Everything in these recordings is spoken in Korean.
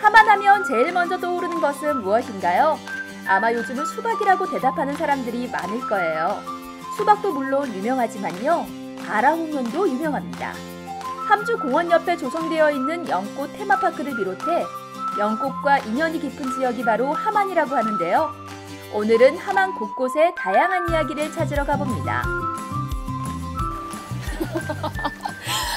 하만하면 제일 먼저 떠오르는 것은 무엇인가요? 아마 요즘은 수박이라고 대답하는 사람들이 많을 거예요. 수박도 물론 유명하지만요. 아라홍면도 유명합니다. 함주 공원 옆에 조성되어 있는 영꽃 테마파크를 비롯해 영꽃과 인연이 깊은 지역이 바로 하만이라고 하는데요. 오늘은 하만 곳곳의 다양한 이야기를 찾으러 가봅니다.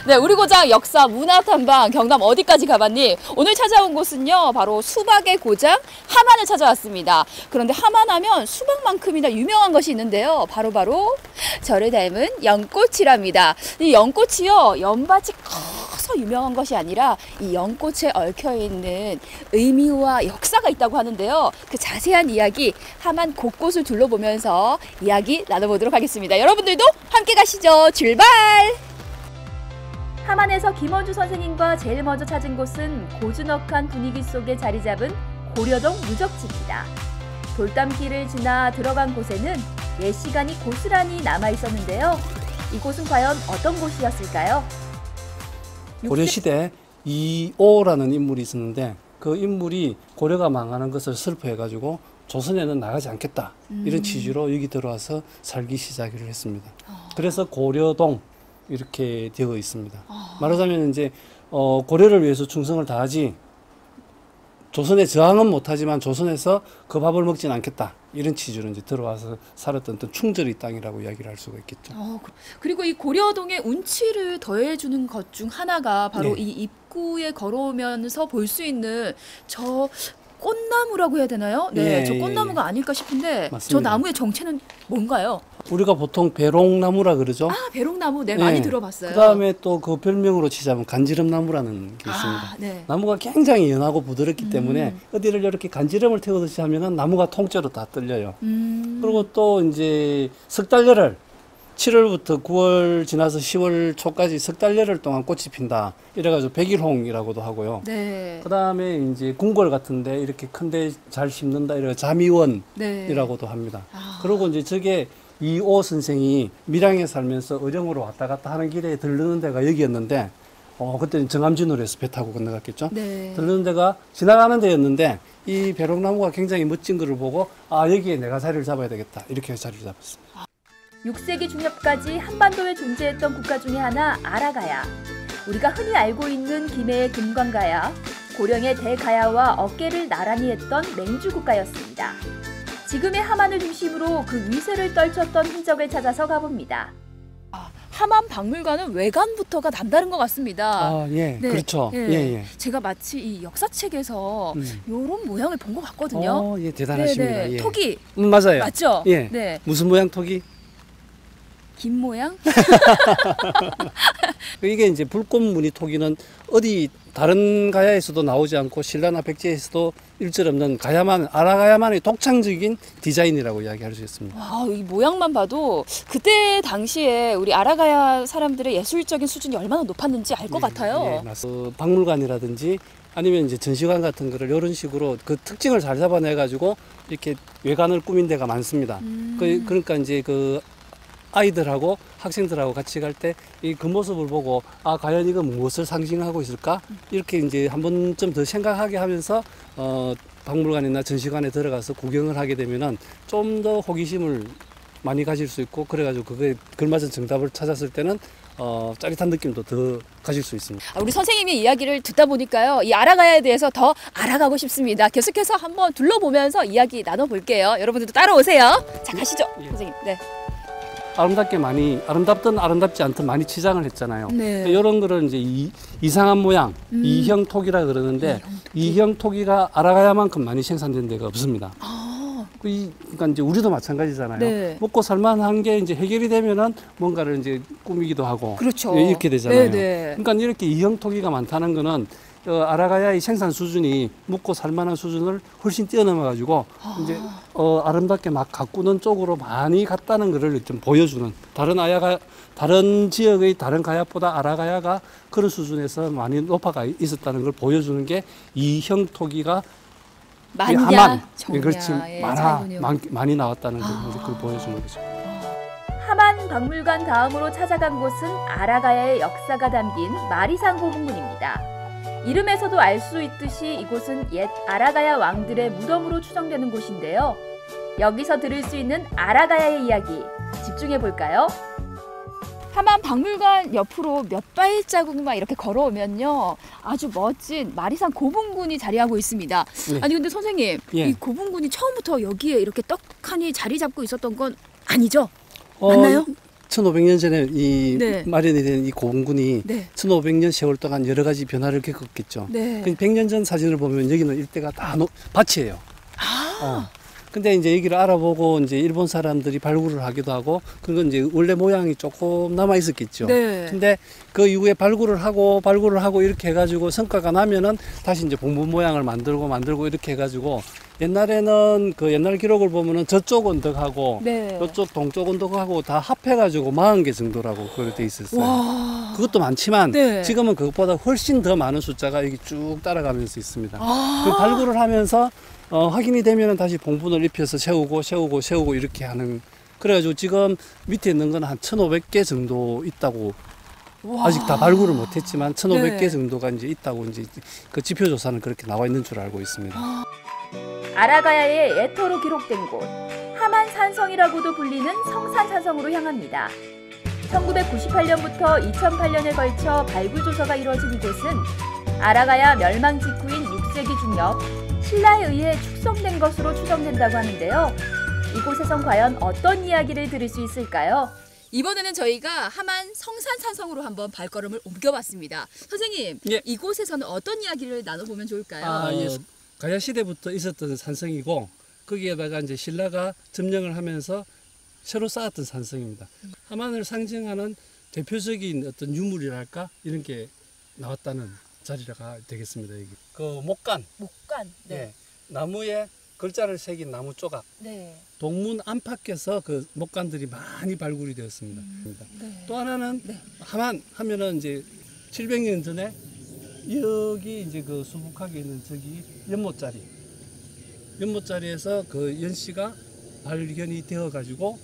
네, 우리 고장 역사 문화 탐방 경남 어디까지 가봤니? 오늘 찾아온 곳은요, 바로 수박의 고장 하만을 찾아왔습니다. 그런데 하만하면 수박만큼이나 유명한 것이 있는데요. 바로 저를 닮은 연꽃이랍니다. 이 연꽃이요, 연밭이 커서 유명한 것이 아니라 이 연꽃에 얽혀있는 의미와 역사가 있다고 하는데요. 그 자세한 이야기 하만 곳곳을 둘러보면서 이야기 나눠보도록 하겠습니다. 여러분들도 함께 가시죠. 출발! 하만에서 김원주 선생님과 제일 먼저 찾은 곳은 고즈넉한 분위기 속에 자리 잡은 고려동 유적지입니다. 돌담길을 지나 들어간 곳에는 옛 시간이 고스란히 남아 있었는데요. 이곳은 과연 어떤 곳이었을까요? 고려시대 이오라는 인물이 있었는데 그 인물이 고려가 망하는 것을 슬퍼해가지고 조선에는 나가지 않겠다. 이런 취지로 여기 들어와서 살기 시작을 했습니다. 그래서 고려동 이렇게 되어 있습니다. 말하자면 이제 고려를 위해서 충성을 다하지 조선에 저항은 못하지만 조선에서 그 밥을 먹지는 않겠다. 이런 취지로 이제 들어와서 살았던 충절의 땅이라고 이야기를 할 수가 있겠죠. 그리고 이 고려동의 운치를 더해주는 것 중 하나가 바로 이 입구에 걸어오면서 볼 수 있는 저 꽃나무라고 해야 되나요? 네, 저 꽃나무가 아닐까 싶은데 맞습니다. 저 나무의 정체는 뭔가요? 우리가 보통 배롱나무라 그러죠. 아, 배롱나무. 네, 많이 들어봤어요. 그다음에 또 그 별명으로 치자면 간지럼나무라는 게 있습니다. 네. 나무가 굉장히 연하고 부드럽기 때문에 어디를 이렇게 간지럼을 태우듯이 하면은 나무가 통째로 다 떨려요. 그리고 또 이제 석달열을 7월부터 9월 지나서 10월 초까지 석달열흘 동안 꽃이 핀다. 이래가지고 백일홍이라고도 하고요. 네. 그 다음에 이제 궁궐 같은데 이렇게 큰데 잘 심는다. 이래가 자미원이라고도 합니다. 그리고 이제 저게 이오 선생이 밀양에 살면서 의령으로 왔다 갔다 하는 길에 들르는 데가 여기였는데, 그때는 정암진으로 해서 배 타고 건너갔겠죠. 네. 들르는 데가 지나가는 데였는데 이 벼룩나무가 굉장히 멋진 것을 보고 여기에 내가 자리를 잡아야 되겠다. 이렇게 해서 자리를 잡았습니다. 6세기 중엽까지 한반도에 존재했던 국가 중에 하나 아라가야. 우리가 흔히 알고 있는 김해의 김광가야, 고령의 대가야와 어깨를 나란히 했던 맹주국가였습니다. 지금의 하만을 중심으로 그 위세를 떨쳤던 흔적을 찾아서 가봅니다. 하만 박물관은 외관부터가 남다른 것 같습니다. 네. 그렇죠. 제가 마치 이 역사책에서 이런 모양을 본 것 같거든요. 대단하십니다. 예. 토기. 맞아요. 맞죠? 예. 네. 무슨 모양 토기? 김 모양? 이게 이제 불꽃무늬 토기는 어디 다른 가야에서도 나오지 않고 신라나 백제에서도 일절 없는 아라가야만의 독창적인 디자인이라고 이야기할 수 있습니다. 와, 이 모양만 봐도 그때 당시에 우리 아라가야 사람들의 예술적인 수준이 얼마나 높았는지 알 것 같아요. 맞습니다. 박물관이라든지 아니면 이제 전시관 같은 거를 이런 식으로 그 특징을 잘 잡아내 가지고 이렇게 외관을 꾸민 데가 많습니다. 그러니까 이제 그 아이들하고 학생들하고 같이 갈 때 그 모습을 보고 과연 이건 무엇을 상징하고 있을까? 이렇게 이제 한 번쯤 더 생각하게 하면서 박물관이나 전시관에 들어가서 구경을 하게 되면은 좀 더 호기심을 많이 가질 수 있고, 그래가지고 그거에 걸맞은 정답을 찾았을 때는 짜릿한 느낌도 더 가질 수 있습니다. 우리 선생님의 이야기를 듣다 보니까요, 이 아라가야에 대해서 더 알아가고 싶습니다. 계속해서 한번 둘러보면서 이야기 나눠볼게요. 여러분들도 따라오세요. 자, 가시죠, 선생님. 네. 아름답든 아름답지 않든 많이 치장을 했잖아요. 네. 이런 거를 이제 이상한 모양, 이형 토기라 그러는데 이형 토기가 아라가야만큼 많이 생산된 데가 없습니다. 그러니까 이제 우리도 마찬가지잖아요. 네. 먹고 살만한 게 이제 해결이 되면은 뭔가를 이제 꾸미기도 하고. 그렇죠. 이렇게 되잖아요. 네네. 그러니까 이렇게 이형 토기가 많다는 거는 아라가야의 생산 수준이 먹고 살만한 수준을 훨씬 뛰어넘어가지고 이제 아름답게 막 가꾸는 쪽으로 많이 갔다는 것을 좀 보여주는, 다른 지역의 다른 가야보다 아라가야가 그런 수준에서 많이 높아가 있었다는 걸 보여주는 게 이형 토기가 많냐, 정냐, 그렇지, 많이 나왔다는 걸 그걸 보여주는 거죠. 하만 박물관 다음으로 찾아간 곳은 아라가야의 역사가 담긴 마리산 고분군입니다. 이름에서도 알 수 있듯이 이곳은 옛 아라가야 왕들의 무덤으로 추정되는 곳인데요. 여기서 들을 수 있는 아라가야의 이야기 집중해 볼까요? 하만 박물관 옆으로 몇 발자국만 이렇게 걸어오면요, 아주 멋진 마리산 고분군이 자리하고 있습니다. 네. 아니 근데 선생님, 예. 이 고분군이 처음부터 여기에 이렇게 떡하니 자리 잡고 있었던 건 아니죠? 맞나요? 1500년 전에 이 네. 마련이 된 이 고분군이 네. 1500년 세월 동안 여러 가지 변화를 겪었겠죠. 네. 100년 전 사진을 보면 여기는 일대가 다 밭이에요. 근데 이제 여기를 알아보고 이제 일본 사람들이 발굴을 하기도 하고, 그건 이제 원래 모양이 조금 남아 있었겠죠. 네. 근데 그 이후에 발굴을 하고 이렇게 해가지고 성과가 나면은 다시 이제 봉분 모양을 만들고 이렇게 해가지고, 옛날에는 그 옛날 기록을 보면은 저쪽 언덕하고 네. 이쪽 동쪽 언덕하고 다 합해가지고 40개 정도라고 그렇게 돼 있었어요. 와. 그것도 많지만 네. 지금은 그것보다 훨씬 더 많은 숫자가 여기 쭉 따라가면서 있습니다. 아. 그 발굴을 하면서 확인이 되면은 다시 봉분을 입혀서 세우고 이렇게 하는. 그래가지고 지금 밑에 있는 건 한 1,500개 정도 있다고. 와. 아직 다 발굴을 못했지만 1,500개 네. 정도가 이제 있다고 이제 그 지표 조사는 그렇게 나와 있는 줄 알고 있습니다. 아라가야의 예터로 기록된 곳 하만산성이라고도 불리는 성산산성으로 향합니다. 1998년부터 2008년에 걸쳐 발굴 조사가 이루어진 이곳은 아라가야 멸망 직후인 6세기 중엽 신라에 의해 축성된 것으로 추정된다고 하는데요. 이곳에선 과연 어떤 이야기를 들을 수 있을까요? 이번에는 저희가 하만 성산산성으로 한번 발걸음을 옮겨봤습니다. 선생님, 예. 이곳에서는 어떤 이야기를 나눠보면 좋을까요? 예. 가야 시대부터 있었던 산성이고, 거기에다가 이제 신라가 점령을 하면서 새로 쌓았던 산성입니다. 하만을 상징하는 대표적인 어떤 유물이랄까 이런 게 나왔다는 자리가 되겠습니다. 여기 그 목간, 목간. 예, 나무에 글자를 새긴 나무 조각, 네. 동문 안팎에서 그 목간들이 많이 발굴이 되었습니다. 네. 또 하나는 네. 하만 하면은 이제 700년 전에 여기 이제 그 수북하게 있는 저기 연못자리에서 그 연씨가 발견이 되어 가지고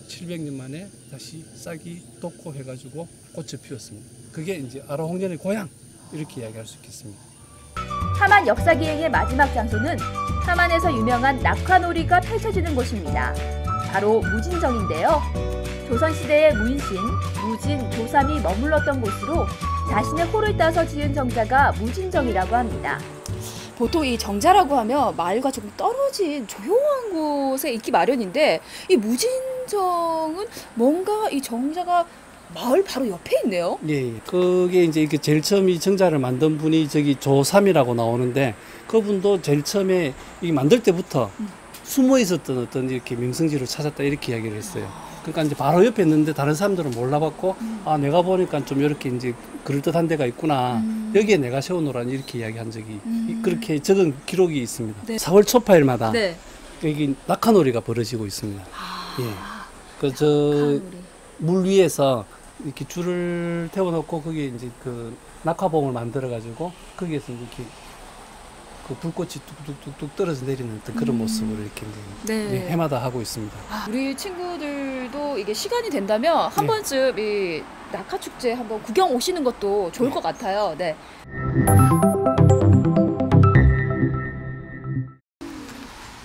700년 만에 다시 싹이 돋고 해가지고 꽃을 피웠습니다. 그게 이제 아라홍련의 고향 이렇게 이야기할 수 있겠습니다. 하만 역사기행의 마지막 장소는 하만에서 유명한 낙화놀이가 펼쳐지는 곳입니다. 바로 무진정인데요. 조선시대의 무인신, 무진, 조삼이 머물렀던 곳으로 자신의 호를 따서 지은 정자가 무진정이라고 합니다. 보통 이 정자라고 하면 마을과 조금 떨어진 조용한 곳에 있기 마련인데, 이 무진정은 뭔가 이 정자가 마을 바로 옆에 있네요. 예, 그게 이제 이렇게 제일 처음 이 정자를 만든 분이 저기 조삼이라고 나오는데, 그분도 제일 처음에 이 만들 때부터 숨어 있었던 어떤 이렇게 명성지를 찾았다 이렇게 이야기를 했어요. 그러니까 이제 바로 옆에 있는데 다른 사람들은 몰라봤고, 아 내가 보니까 좀 이렇게 이제 그럴듯한 데가 있구나. 여기에 내가 세워놓으라 이렇게 이야기한 적이 그렇게 적은 기록이 있습니다. 네. 4월 초파일마다 네. 여기 낙하놀이가 벌어지고 있습니다. 예, 그 저 물 위에서 이렇게 줄을 태워놓고 거기에 이제 그 낙하봉을 만들어가지고 거기에서 이렇게 그 불꽃이 뚝뚝뚝뚝 떨어져 내리는 어떤 그런 모습을 이렇게 이제 네. 해마다 하고 있습니다. 우리 친구들도 이게 시간이 된다면 한 네. 번쯤 이 낙하축제 한번 구경 오시는 것도 좋을 것 같아요. 네.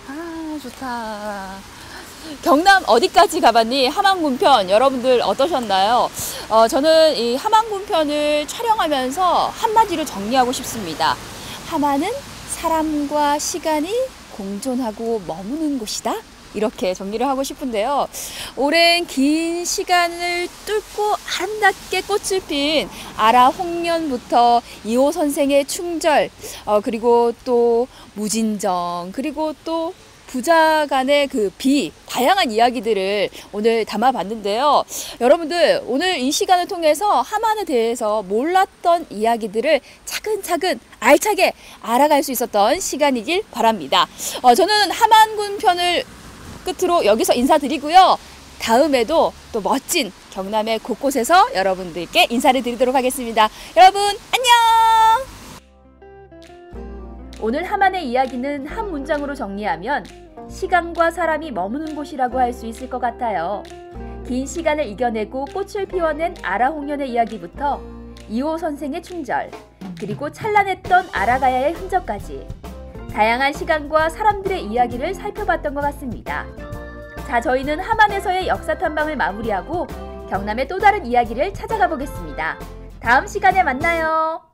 아, 좋다. 경남 어디까지 가봤니? 함안군편 여러분들 어떠셨나요? 저는 이 함안군편을 촬영하면서 한마디로 정리하고 싶습니다. 함안은 사람과 시간이 공존하고 머무는 곳이다. 이렇게 정리를 하고 싶은데요. 오랜 긴 시간을 뚫고 아름답게 꽃을 핀 아라홍련부터 이호 선생의 충절, 그리고 또 무진정, 그리고 또 부자 간의 그 다양한 이야기들을 오늘 담아봤는데요. 여러분들 오늘 이 시간을 통해서 함안에 대해서 몰랐던 이야기들을 차근차근 알차게 알아갈 수 있었던 시간이길 바랍니다. 저는 함안군 편을 끝으로 여기서 인사드리고요. 다음에도 또 멋진 경남의 곳곳에서 여러분들께 인사를 드리도록 하겠습니다. 여러분 안녕! 오늘 함안의 이야기는 한 문장으로 정리하면 시간과 사람이 머무는 곳이라고 할 수 있을 것 같아요. 긴 시간을 이겨내고 꽃을 피워낸 아라홍련의 이야기부터 이호 선생의 충절, 그리고 찬란했던 아라가야의 흔적까지 다양한 시간과 사람들의 이야기를 살펴봤던 것 같습니다. 자, 저희는 함안에서의 역사 탐방을 마무리하고 경남의 또 다른 이야기를 찾아가 보겠습니다. 다음 시간에 만나요.